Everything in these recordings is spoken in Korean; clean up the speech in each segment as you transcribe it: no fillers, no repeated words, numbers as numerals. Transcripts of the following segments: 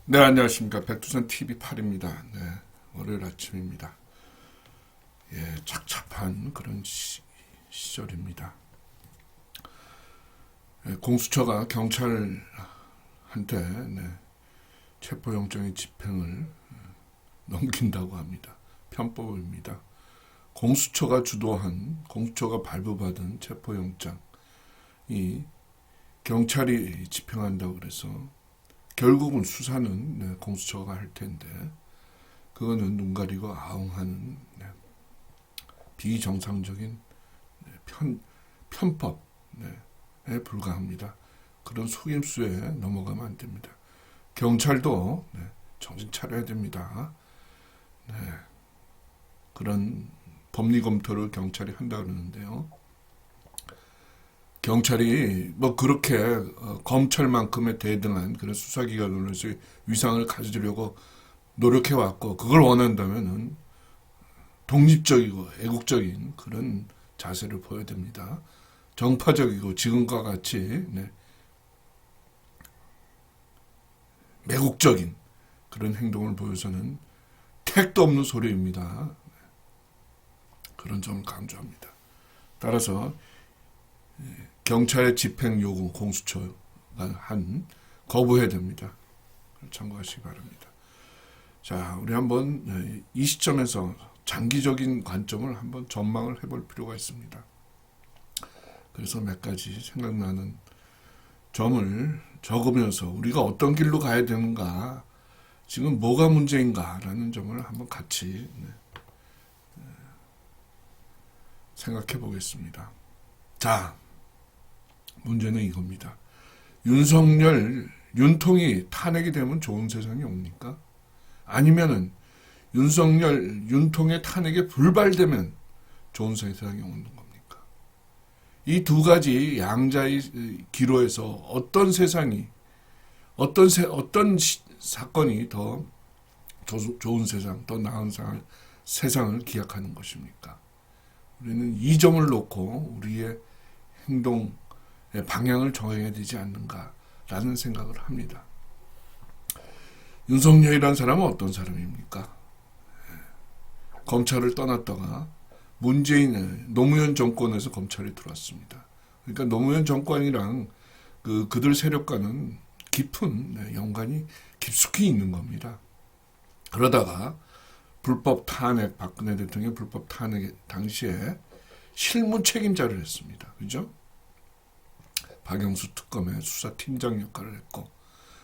네, 안녕하십니까. 백두산 TV8입니다. 네, 월요일 아침입니다. 예, 착잡한 그런 시절입니다. 예, 공수처가 경찰한테 체포영장의 집행을 넘긴다고 합니다. 편법입니다. 공수처가 주도한, 공수처가 발부받은 체포영장이 경찰이 집행한다고 그래서 결국은 수사는 공수처가 할 텐데 그거는 눈 가리고 아웅하는 비정상적인 편법에 불과합니다. 그런 속임수에 넘어가면 안 됩니다. 경찰도 정신 차려야 됩니다. 그런 법리 검토를 경찰이 한다 그러는데요. 경찰이 뭐 그렇게 검찰만큼의 대등한 그런 수사기관으로서 위상을 가지려고 노력해왔고 그걸 원한다면은 독립적이고 애국적인 그런 자세를 보여야 됩니다. 정파적이고 지금과 같이 매국적인 그런 행동을 보여서는 택도 없는 소리입니다. 그런 점을 강조합니다. 따라서 경찰의 집행 요구 공수처가 거부해야 됩니다. 참고하시기 바랍니다. 자, 우리 한번 이 시점에서 장기적인 관점을 한번 전망을 해볼 필요가 있습니다. 그래서 몇 가지 생각나는 점을 적으면서 우리가 어떤 길로 가야 되는가, 지금 뭐가 문제인가라는 점을 한번 같이 생각해 보겠습니다. 자, 문제는 이겁니다. 윤석열, 윤통이 탄핵이 되면 좋은 세상이 옵니까? 아니면은 윤석열, 윤통의 탄핵에 불발되면 좋은 세상이 오는 겁니까? 이 두 가지 양자의 기로에서 어떤 세상이, 어떤 사건이 더 좋은 세상, 더 나은 세상을 기약하는 것입니까? 우리는 이 점을 놓고 우리의 행동, 방향을 정해야 되지 않는가라는 생각을 합니다. 윤석열이라는 사람은 어떤 사람입니까? 검찰을 떠났다가 문재인 노무현 정권에서 검찰에 들어왔습니다. 그러니까 노무현 정권이랑 그들 세력과는 깊은 연관이 깊숙이 있는 겁니다. 그러다가 불법 탄핵, 박근혜 대통령 불법 탄핵 당시에 실무 책임자를 했습니다. 그죠? 박영수 특검의 수사팀장 역할을 했고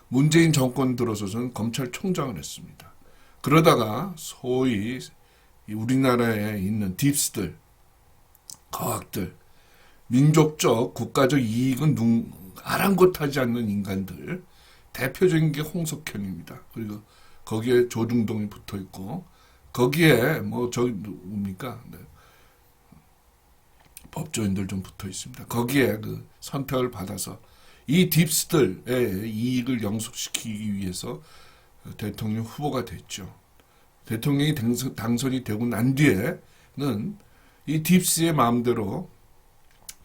문재인 정권 들어서서는 검찰총장을 했습니다. 그러다가 소위 우리나라에 있는 딥스들, 거학들, 민족적, 국가적 이익은 아랑곳하지 않는 인간들, 대표적인 게 홍석현입니다. 그리고 거기에 조중동이 붙어 있고 거기에 뭡니까? 법조인들 좀 붙어 있습니다. 거기에 그 선택을 받아서 이 딥스들의 이익을 영속시키기 위해서 대통령 후보가 됐죠. 대통령이 당선이 되고 난 뒤에는 이 딥스의 마음대로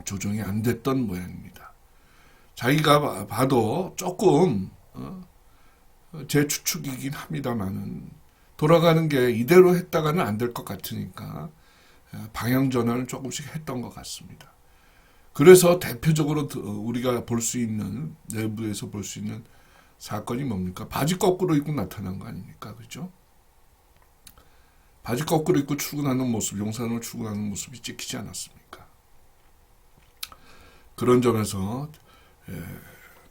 조정이 안 됐던 모양입니다. 자기가 봐도 조금 제 추측이긴 합니다만은 돌아가는 게 이대로 했다가는 안 될 것 같으니까 방향 전환을 조금씩 했던 것 같습니다. 그래서 대표적으로 우리가 볼 수 있는, 내부에서 볼 수 있는 사건이 뭡니까? 바지 거꾸로 입고 나타난 거 아닙니까? 그죠? 바지 거꾸로 입고 출근하는 모습, 용산으로 출근하는 모습이 찍히지 않았습니까? 그런 점에서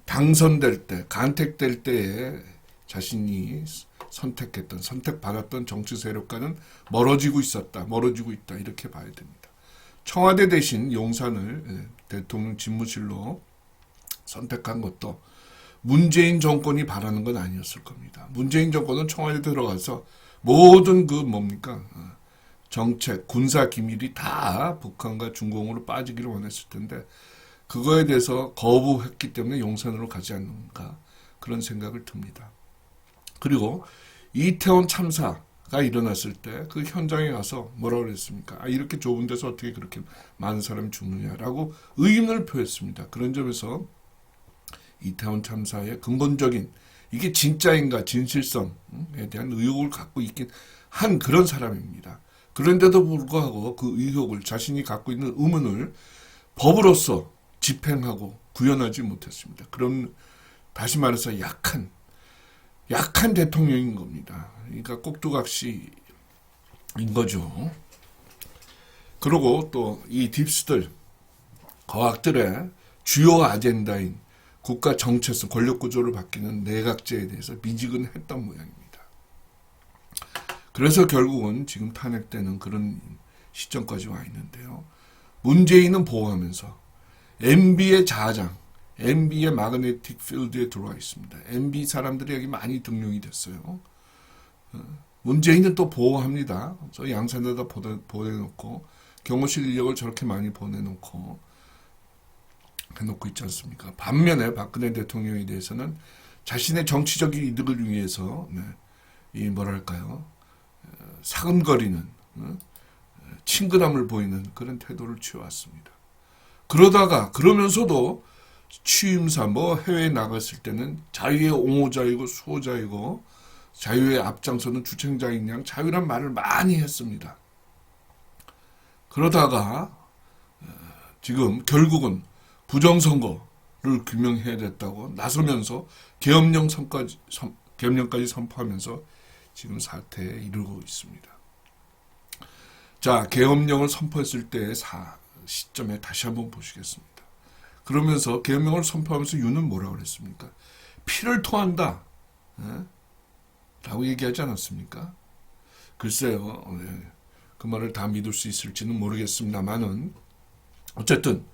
당선될 때, 간택될 때에 자신이 선택받았던 정치 세력과는 멀어지고 있다 이렇게 봐야 됩니다. 청와대 대신 용산을 대통령 집무실로 선택한 것도 문재인 정권이 바라는 건 아니었을 겁니다. 문재인 정권은 청와대 들어가서 모든 정책, 군사 기밀이 다 북한과 중공으로 빠지기를 원했을 텐데 그거에 대해서 거부했기 때문에 용산으로 가지 않는가 그런 생각을 듭니다. 그리고 이태원 참사가 일어났을 때 그 현장에 가서 뭐라고 그랬습니까? 이렇게 좁은 데서 어떻게 그렇게 많은 사람이 죽느냐라고 의문을 표했습니다. 그런 점에서 이태원 참사의 근본적인 이게 진짜인가 진실성에 대한 의혹을 갖고 있긴 한 그런 사람입니다. 그런데도 불구하고 그 의혹을 자신이 갖고 있는 의문을 법으로서 집행하고 구현하지 못했습니다. 그럼 다시 말해서 약한 대통령인 겁니다. 그러니까 꼭두각시인 거죠. 그리고 또 이 딥스들 거학들의 주요 아젠다인 국가 정체성, 권력 구조를 바뀌는 내각제에 대해서 미지근했던 모양입니다. 그래서 결국은 지금 탄핵되는 그런 시점까지 와 있는데요. 문재인은 보호하면서 MB의 자장, MB의 마그네틱 필드에 들어와 있습니다. MB 사람들이 여기 많이 등용이 됐어요. 문재인은 또 보호합니다. 저 양산에다 보내놓고 경호실 인력을 저렇게 많이 보내놓고 해놓고 있지 않습니까? 반면에 박근혜 대통령에 대해서는 자신의 정치적인 이득을 위해서 이 뭐랄까요, 사근거리는 친근함을 보이는 그런 태도를 취해왔습니다. 그러면서도 취임사 해외에 나갔을 때는 자유의 옹호자이고 수호자이고 자유의 앞장서는 주체자인 양 자유란 말을 많이 했습니다. 그러다가 지금 결국은 부정선거를 규명해야 됐다고 나서면서 계엄령까지 선포하면서 지금 사태에 이르고 있습니다. 자, 계엄령을 선포했을 때의 시점에 다시 한번 보시겠습니다. 그러면서 계엄령을 선포하면서 윤은 뭐라고 그랬습니까? 피를 토한다 라고 얘기하지 않았습니까? 글쎄요, 그 말을 다 믿을 수 있을지는 모르겠습니다만은 어쨌든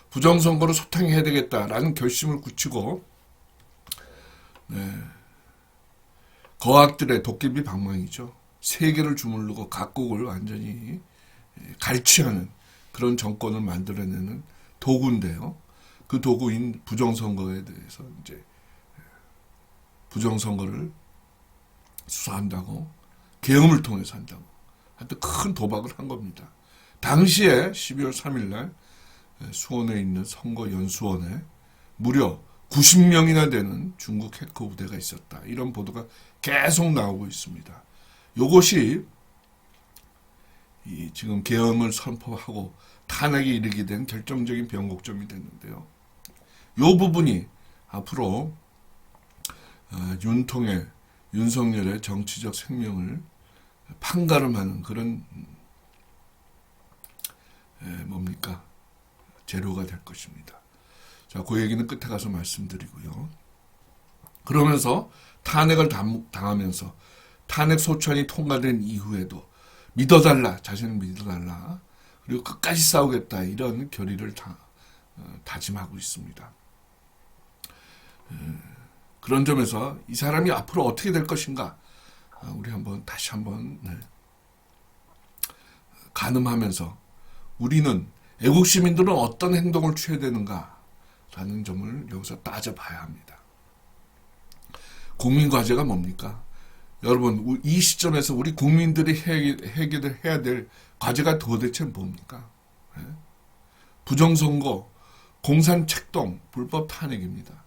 부정선거로 소탕해야 되겠다라는 결심을 굳히고 거학들의 도깨비 방망이죠. 세계를 주물르고 각국을 완전히 갈취하는 그런 정권을 만들어내는 도구인데요. 그 도구인 부정선거에 대해서 이제 부정선거를 수사한다고 계엄을 통해서 한다고 하여튼 큰 도박을 한 겁니다. 당시에 12월 3일 날 수원에 있는 선거연수원에 무려 90명이나 되는 중국 해커 부대가 있었다. 이런 보도가 계속 나오고 있습니다. 이것이 지금 계엄을 선포하고 탄핵에 이르게 된 결정적인 변곡점이 됐는데요. 이 부분이 앞으로 윤석열의 정치적 생명을 판가름하는 그런 재료가 될 것입니다. 자, 그 얘기는 끝에 가서 말씀드리고요. 그러면서 탄핵을 당하면서 탄핵 소추안이 통과된 이후에도 자신을 믿어달라. 그리고 끝까지 싸우겠다. 이런 결의를 다짐하고 있습니다. 그런 점에서 이 사람이 앞으로 어떻게 될 것인가 우리 다시 한번 가늠하면서 우리는 애국 시민들은 어떤 행동을 취해야 되는가라는 점을 여기서 따져봐야 합니다. 국민 과제가 뭡니까? 여러분, 이 시점에서 우리 국민들이 해야 될 과제가 도대체 뭡니까? 부정선거, 공산책동, 불법 탄핵입니다.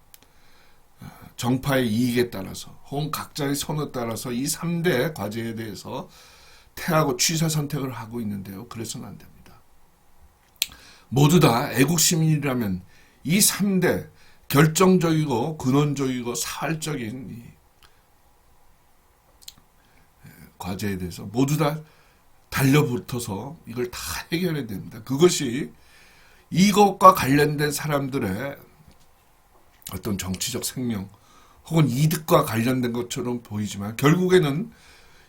정파의 이익에 따라서 혹은 각자의 선에 따라서 이 3대 과제에 대해서 퇴하고 취사 선택을 하고 있는데요. 그래서는 안 됩니다. 모두 다 애국시민이라면 이 3대 결정적이고 근원적이고 사활적인 과제에 대해서 모두 다 달려붙어서 이걸 다 해결해야 됩니다. 그것이 이것과 관련된 사람들의 어떤 정치적 생명 혹은 이득과 관련된 것처럼 보이지만 결국에는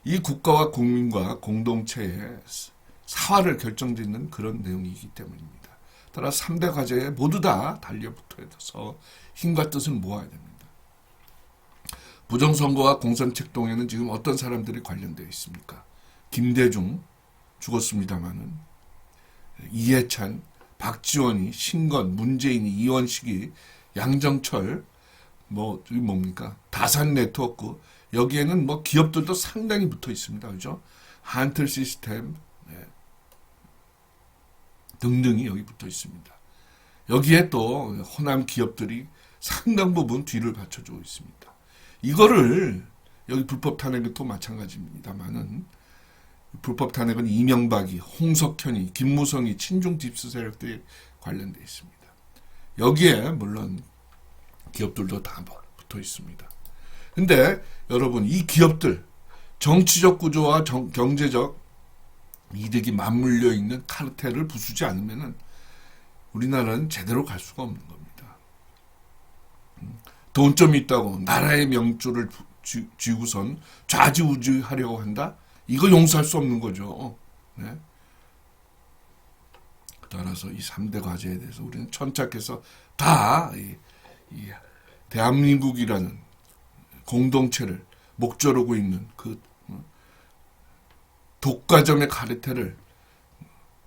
이 국가와 국민과 공동체의 사활을 결정짓는 그런 내용이기 때문입니다. 따라 3대 과제에 모두 다 달려붙어서 힘과 뜻을 모아야 됩니다. 부정선거와 공산책동에는 지금 어떤 사람들이 관련되어 있습니까? 김대중 죽었습니다마는 이해찬, 박지원이, 신건, 문재인이, 이원식이, 양정철, 다산 네트워크, 여기에는 기업들도 상당히 붙어 있습니다. 그죠? 한틀 시스템, 등등이 여기 붙어 있습니다. 여기에 또 호남 기업들이 상당 부분 뒤를 받쳐주고 있습니다. 이거를 여기 불법 탄핵도 마찬가지입니다만은 불법 탄핵은 이명박이, 홍석현이, 김무성이 친중 딥스 세력들이 관련되어 있습니다. 여기에 물론 기업들도 다 붙어 있습니다. 근데 여러분 이 기업들 정치적 구조와 경제적 이득이 맞물려 있는 카르텔을 부수지 않으면은 우리나라는 제대로 갈 수가 없는 겁니다. 돈점이 있다고 나라의 명주를 쥐고선 좌지우지하려고 한다? 이거 용서할 수 없는 거죠. 네? 따라서 이 3대 과제에 대해서 우리는 천착해서 다 이 대한민국이라는 공동체를 목조르고 있는 그 독과점의 카르텔을,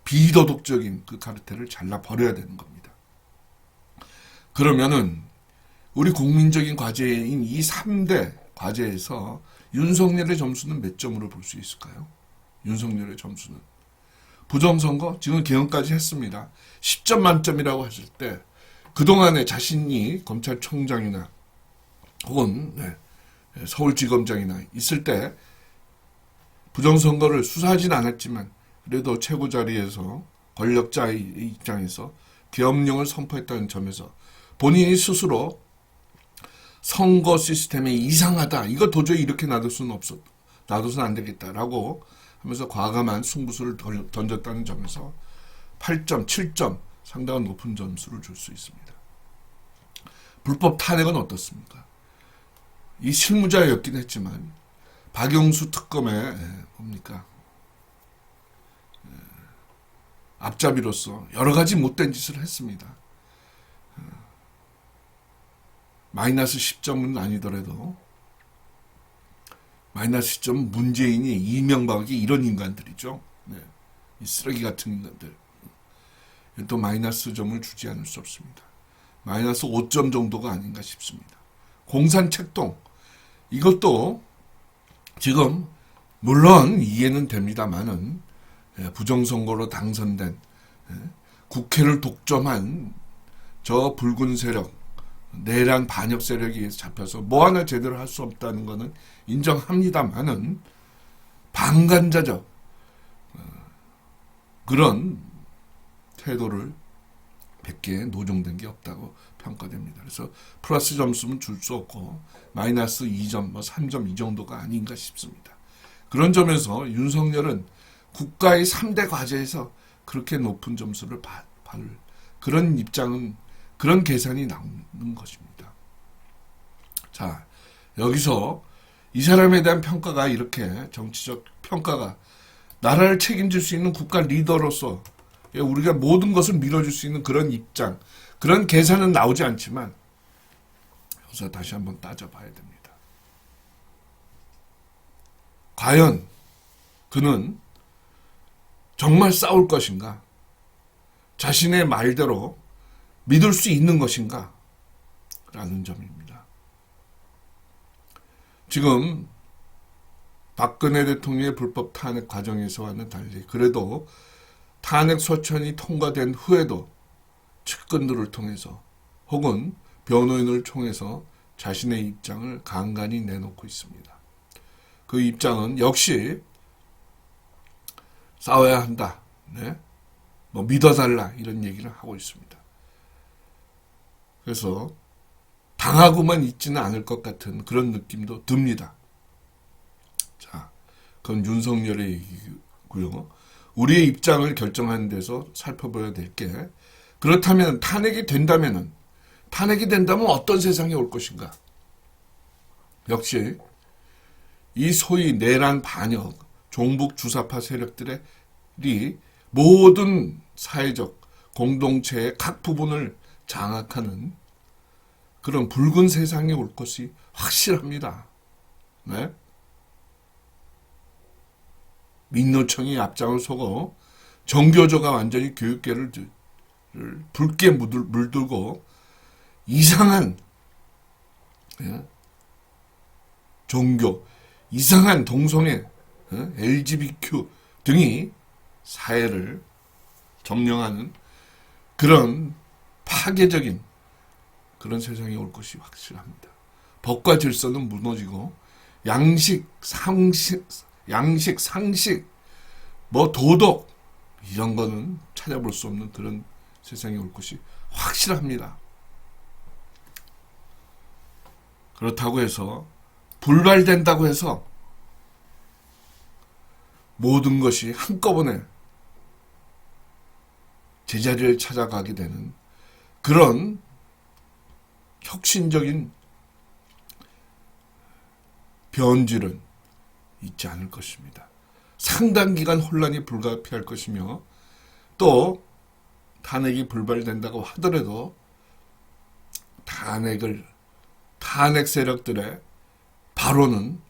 비도덕적인 그 카르텔을 잘라버려야 되는 겁니다. 그러면은 우리 국민적인 과제인 이 3대 과제에서 윤석열의 점수는 몇 점으로 볼 수 있을까요? 윤석열의 점수는. 부정선거 지금 개헌까지 했습니다. 10점 만점이라고 했을 때 그동안에 자신이 검찰총장이나 혹은 서울지검장이나 있을 때 부정선거를 수사하진 않았지만 그래도 최고 자리에서 권력자의 입장에서 계엄령을 선포했다는 점에서 본인이 스스로 선거 시스템이 이상하다. 이거 도저히 이렇게 놔둬서는 안 되겠다라고 하면서 과감한 승부수를 던졌다는 점에서 8점, 7점 상당한 높은 점수를 줄 수 있습니다. 불법 탄핵은 어떻습니까? 이 실무자였긴 했지만 박영수 특검의 뭡니까? 앞잡이로서 여러 가지 못된 짓을 했습니다. 마이너스 10점은 아니더라도 마이너스 10점은 문재인이, 이명박이 이런 인간들이죠. 네. 이 쓰레기 같은 인간들. 또 마이너스 점을 주지 않을 수 없습니다. 마이너스 5점 정도가 아닌가 싶습니다. 공산책동 이것도 지금 물론 이해는 됩니다만은 부정선거로 당선된 국회를 독점한 저 붉은 세력, 내란 반역 세력이 잡혀서 뭐 하나 제대로 할 수 없다는 것은 인정합니다만은 방관자적 그런 태도를 100개에 노정된 게 없다고 평가됩니다. 그래서 플러스 점수는 줄 수 없고 마이너스 2점, 3점 이 정도가 아닌가 싶습니다. 그런 점에서 윤석열은 국가의 3대 과제에서 그렇게 높은 점수를 받을 그런 입장은, 그런 계산이 나오는 것입니다. 자, 여기서 이 사람에 대한 평가가, 이렇게 정치적 평가가 나라를 책임질 수 있는 국가 리더로서 우리가 모든 것을 밀어줄 수 있는 그런 입장, 그런 계산은 나오지 않지만 여기서 다시 한번 따져봐야 됩니다. 과연 그는 정말 싸울 것인가? 자신의 말대로 믿을 수 있는 것인가? 라는 점입니다. 지금 박근혜 대통령의 불법 탄핵 과정에서와는 달리 그래도 탄핵 소천이 통과된 후에도 측근들을 통해서 혹은 변호인을 통해서 자신의 입장을 간간히 내놓고 있습니다. 그 입장은 역시 싸워야 한다. 네? 뭐 믿어달라 이런 얘기를 하고 있습니다. 그래서 당하고만 있지는 않을 것 같은 그런 느낌도 듭니다. 자, 그건 윤석열의 얘기고요. 우리의 입장을 결정하는 데서 살펴봐야 될 게, 그렇다면 탄핵이 된다면 어떤 세상이 올 것인가? 역시 이 소위 내란 반역, 종북 주사파 세력들이 모든 사회적 공동체의 각 부분을 장악하는 그런 붉은 세상이 올 것이 확실합니다. 네? 민노총이 앞장을 서고 정교조가 완전히 교육계를 붉게 물들고 이상한 종교, 이상한 동성애, LGBTQ 등이 사회를 점령하는 그런 파괴적인 그런 세상이 올 것이 확실합니다. 법과 질서는 무너지고 양식, 상식, 뭐 도덕 이런 거는 찾아볼 수 없는 그런 세상이 올 것이 확실합니다. 그렇다고 해서 불발된다고 해서 모든 것이 한꺼번에 제자리를 찾아가게 되는 그런 혁신적인 변질은 있지 않을 것입니다. 상당 기간 혼란이 불가피할 것이며 또 탄핵이 불발된다고 하더라도 탄핵 세력들의 발언은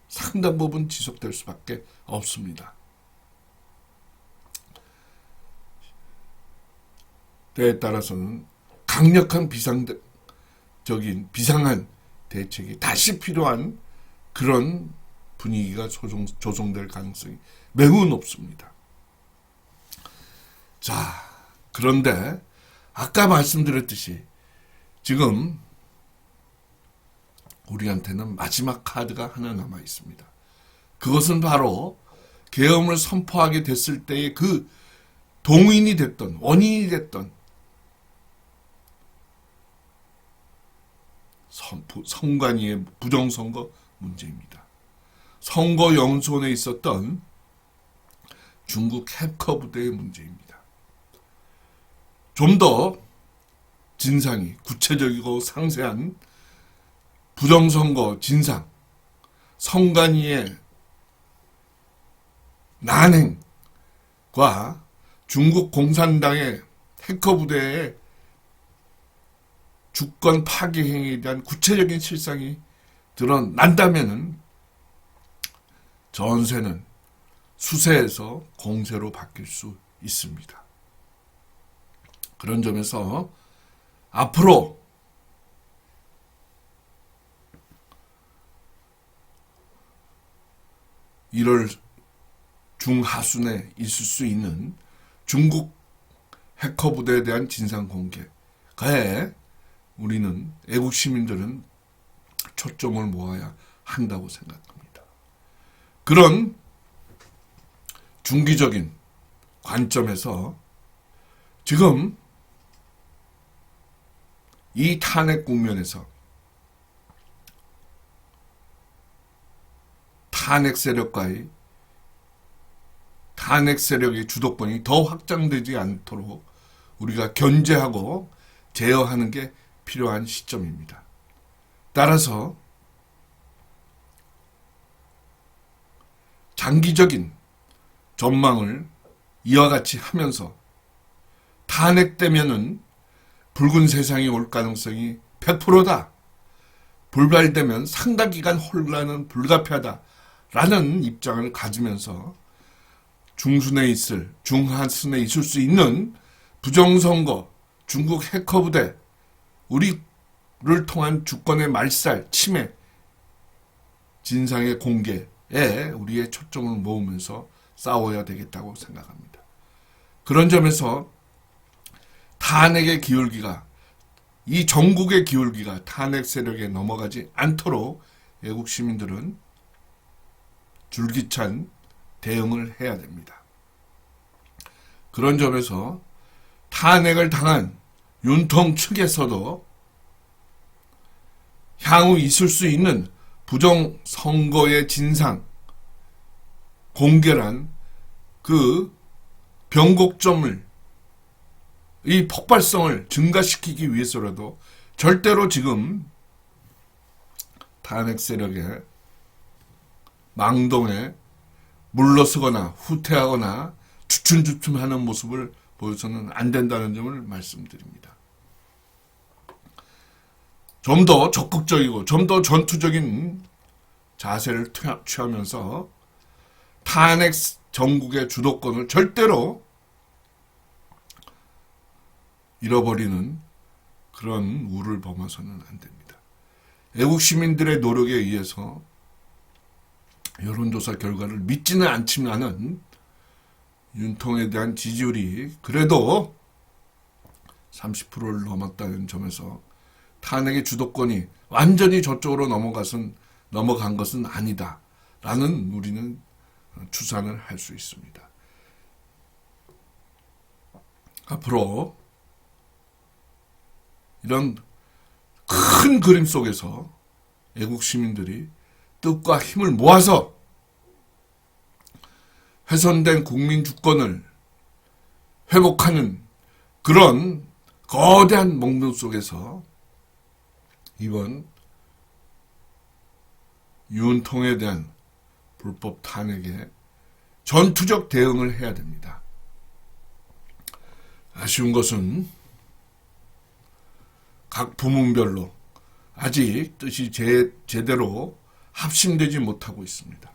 상당 부분 지속될 수밖에 없습니다. 때에 따라서는 강력한 비상한 대책이 다시 필요한 그런 분위기가 조성될 가능성이 매우 높습니다. 자, 그런데 아까 말씀드렸듯이 지금 우리한테는 마지막 카드가 하나 남아 있습니다. 그것은 바로 계엄을 선포하게 됐을 때의 그 동인이 됐던, 원인이 됐던 선관위의 부정선거 문제입니다. 선거 연수원에 있었던 중국 해커 부대의 문제입니다. 좀 더 진상이 구체적이고 상세한 부정선거 진상, 선관위의 난행과 중국 공산당의 해커 부대의 주권 파괴 행위에 대한 구체적인 실상이 드러난다면은 전세는 수세에서 공세로 바뀔 수 있습니다. 그런 점에서 앞으로 (1월) 중하순에 있을 수 있는 중국 해커 부대에 대한 진상 공개에 우리는 애국 시민들은 초점을 모아야 한다고 생각합니다. 그런 중기적인 관점에서 지금 이 탄핵 국면에서 탄핵 세력의 주도권이 더 확장되지 않도록 우리가 견제하고 제어하는 게 필요한 시점입니다. 따라서 장기적인 전망을 이와 같이 하면서 탄핵되면은 붉은 세상이 올 가능성이 100%다. 불발되면 상당 기간 혼란은 불가피하다라는 입장을 가지면서 중하순에 있을 수 있는 부정선거, 중국 해커 부대, 우리를 통한 주권의 말살, 침해, 진상의 공개에 우리의 초점을 모으면서 싸워야 되겠다고 생각합니다. 그런 점에서 탄핵의 기울기가, 이 전국의 기울기가 탄핵 세력에 넘어가지 않도록 애국 시민들은 줄기찬 대응을 해야 됩니다. 그런 점에서 탄핵을 당한 윤통 측에서도 향후 있을 수 있는 부정선거의 진상, 공개란 그 변곡점을, 이 폭발성을 증가시키기 위해서라도 절대로 지금 탄핵 세력의 망동에 물러서거나 후퇴하거나 주춤주춤하는 모습을 보여서는 안 된다는 점을 말씀드립니다. 좀 더 적극적이고 좀 더 전투적인 자세를 취하면서 탄핵 정국의 주도권을 절대로 잃어버리는 그런 우를 범해서는 안 됩니다. 애국 시민들의 노력에 의해서 여론조사 결과를 믿지는 않지만은 윤통에 대한 지지율이 그래도 30%를 넘었다는 점에서 탄핵의 주도권이 완전히 저쪽으로 넘어간 것은 아니다. 라는 우리는 추산을 할 수 있습니다. 앞으로 이런 큰 그림 속에서 애국 시민들이 뜻과 힘을 모아서 훼손된 국민 주권을 회복하는 그런 거대한 목록 속에서 이번 윤통에 대한 불법 탄핵에 전투적 대응을 해야 됩니다. 아쉬운 것은 각 부문별로 아직 뜻이 제대로 합심되지 못하고 있습니다.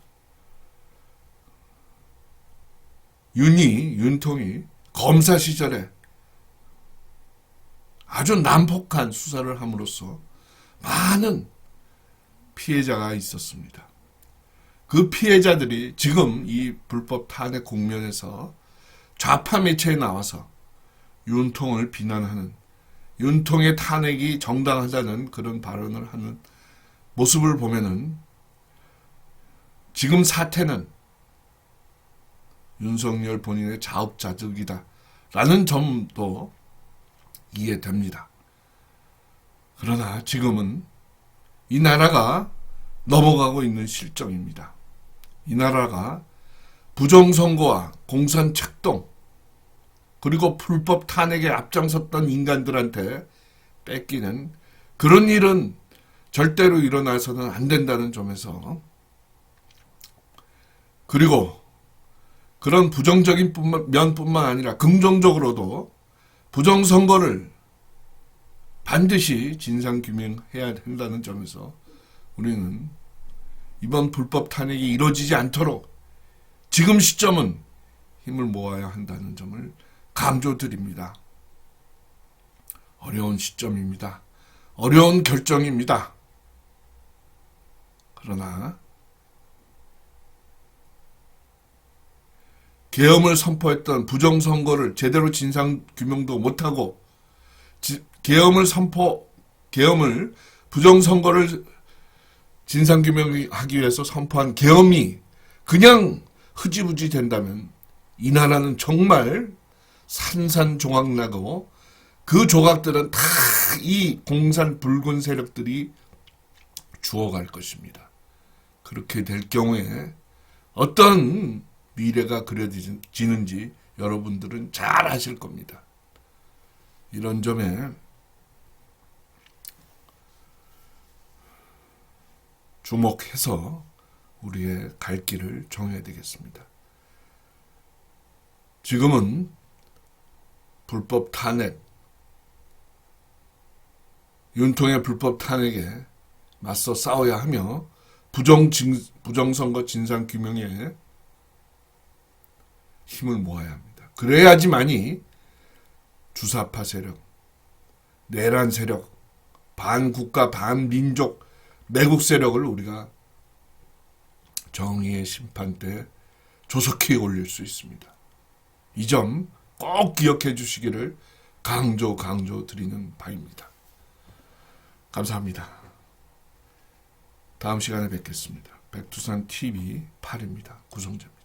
윤통이 검사 시절에 아주 난폭한 수사를 함으로써 많은 피해자가 있었습니다. 그 피해자들이 지금 이 불법 탄핵 국면에서 좌파 매체에 나와서 윤통을 비난하는, 윤통의 탄핵이 정당하다는 그런 발언을 하는 모습을 보면은 지금 사태는 윤석열 본인의 자업자득이다 라는 점도 이해됩니다. 그러나 지금은 이 나라가 넘어가고 있는 실정입니다. 이 나라가 부정선거와 공산착동 그리고 불법 탄핵에 앞장섰던 인간들한테 뺏기는 그런 일은 절대로 일어나서는 안 된다는 점에서, 그리고 그런 부정적인 면뿐만 아니라 긍정적으로도 부정선거를 반드시 진상규명해야 된다는 점에서 우리는 이번 불법 탄핵이 이루어지지 않도록 지금 시점은 힘을 모아야 한다는 점을 강조드립니다. 어려운 시점입니다. 어려운 결정입니다. 그러나 계엄을 선포했던 부정선거를 제대로 진상규명도 못하고 부정선거를 진상규명하기 위해서 선포한 계엄이 그냥 흐지부지 된다면 이 나라는 정말 산산조각나고 그 조각들은 다 이 공산 붉은 세력들이 주워갈 것입니다. 그렇게 될 경우에 어떤 미래가 그려지는지 여러분들은 잘 아실 겁니다. 이런 점에 주목해서 우리의 갈 길을 정해야 되겠습니다. 지금은 불법 탄핵, 윤통의 불법 탄핵에 맞서 싸워야 하며 부정선거 진상규명에 힘을 모아야 합니다. 그래야지만이 주사파 세력, 내란 세력, 반국가, 반민족, 매국 세력을 우리가 정의의 심판대에 조속히 올릴 수 있습니다. 이 점 꼭 기억해 주시기를 강조 드리는 바입니다. 감사합니다. 다음 시간에 뵙겠습니다. 백두산 TV 8입니다. 구성자입니다.